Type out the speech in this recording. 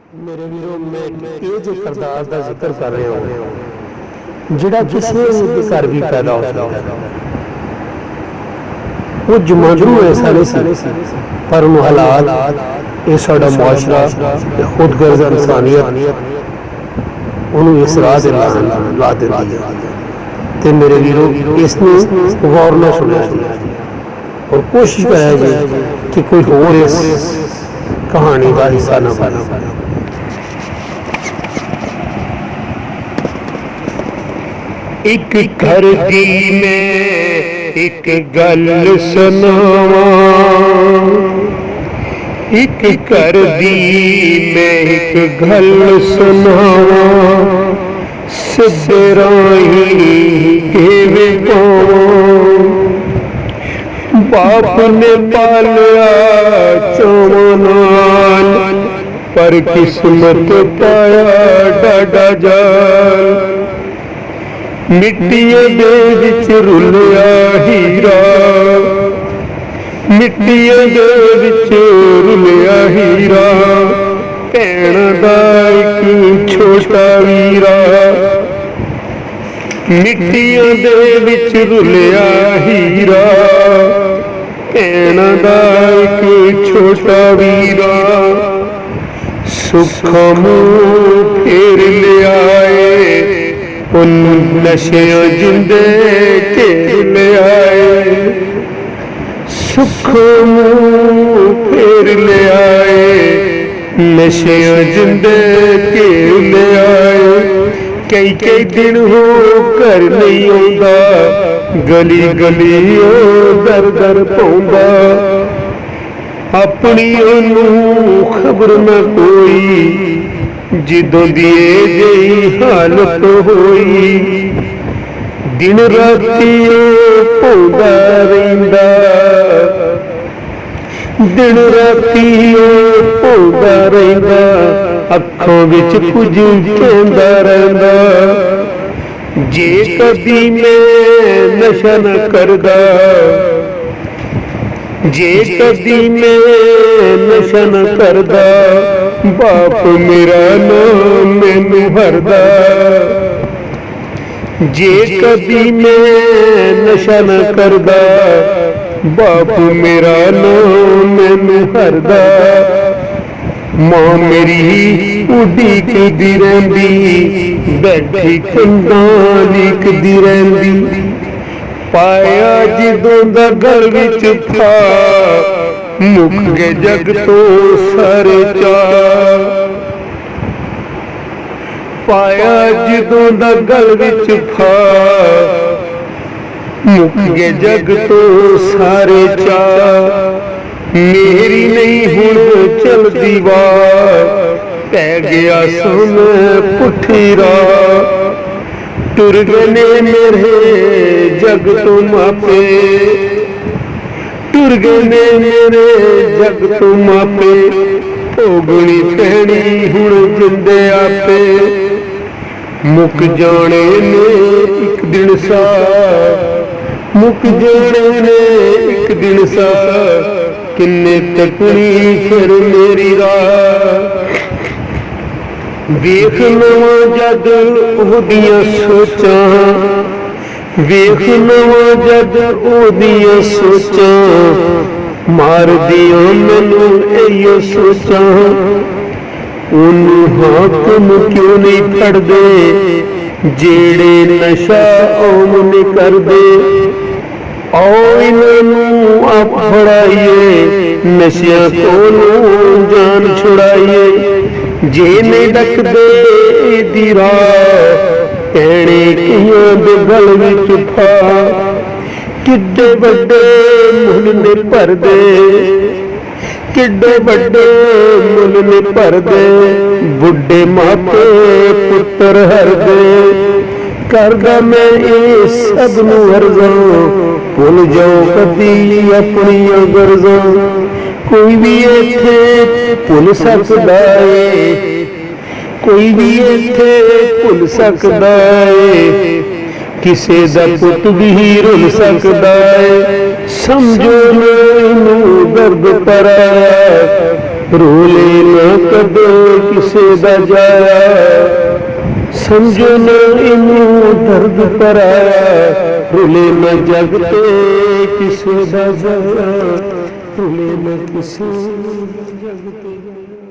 मेरे वीरों में ये जो सरदार का जिक्र कर रहे हो जिहड़ा किसी के घर भी पैदा हो सकता वो जमांदरू ऐसा नहीं सी पर उन्होंने हालात ये साडा मुआशरा खुदगर्ज इंसानियत उन्होंने इस राह दे ला देंदी है ते मेरे वीरों इसने गौर न सुनिया और कोशिश करा जी कि कोई होर इस कहानी का हिस्सा न बने। एक घर दी मैं एक गल सुनावा, एक घर दी मैं एक गल सुनावा, सिद्धे राही केवे पावां। बाप ने पालिया चौवां नाल पर किस्मत पाया डाडा जाल। मिट्टियां दे विच रुलिया हीरा, मिट्टियां दे विच रुलिया हीरा, भैण दा इक छोटा वीरा। मिट्टियां दे विच रुलिया हीरा, भैण दा इक छोटा वीरा। सुखा मुंह फेर लियाए उन नशियां जिंदे घेर ले आए। सुख मुंह फेर ले आए नशियां जिंदे घेर ले आए। कई कई दिन हो घर नहीं आउंदा, गली गली ओ दर दर पाउंदा। अपनी ओनू खबर न कोई जिदों दी जेही हालत होई। दिन राती भौंदा रहिंदा, दिन राती भौंदा रहिंदा, अखां विच कुछ कहंदा रहिंदा। जे कदी मैं नशा न करदा, जे कदी मैं नशा न करदा, बाप मेरा नाम मैनू हरदा। जे कदी मैं नशा न करदा, बाप मेरा नाम मैनू हरदा। मां मेरी उडीक दी रहिंदी, बैठी कंधां लीकदी रहिंदी। पाया जिदों दा गल विच था, मुक गए जग तो सारे चाऽ। पाया जिदों दा गल विच था, मुक गए जग तो सारे चाऽ। मेरी नहीं हुण चलदी वार, पै गया सुन पुठी राह। टुर गए मेरे जग तो मापे, टुर गए मेरे जग तो मापे। भोगनी पैनी हुण जिंदे आपे, मुक जाने ने एक दिन सा, मुक जाने ने एक दिन सा। किन्ने तकनी फिर मेरी राह। वेख नवां जद ओदियां सोचां, वेख नवां जद ओदियां सोचां। मार दिया मैनू इहो सोचां, ओनू हाकम क्यों नहीं फड़दे, जेड़े नशा ओम नहीं करदे। आओ इन्हां आप फड़ाइए, नशियां कोलों जान छुड़ाइए। जे नहीं डकदे दी राह, कहने कियां दे गल विच फा। किड्डे बड़े मुल ने भरदे, किड्डे बड़े मुल ने भरदे। बुढ़े मापे पुत्र हरदे, करदा मैं ये सब नूं अर्ज़ां। भुल जाओ कदी अपनियां गर्ज़ां, कोई भी इत्थे भुल सकदा है, कोई भी इत्थे भुल सकदा है। किसे दा पुत भी रुल सकदा है, समझो मैनू दर्द पर ਰੋਲੇ ਨਾ ਕਦੇ ਕਿਸੇ ਦਾ ਜਾਇਆ, ਸਮਝੋ ਨਾ ਇਹਨੂੰ ਦਰਦ ਪਰਾਇਆ। ਰੋਲੇ ਨਾ ਜਗ ਤੇ ਕਿਸੇ ਦਾ ਜਾਇਆ, ਰੋਲੇ ਨਾ ਕਿਸੇ ਜਗ ਤੇ ਜਾਇਆ।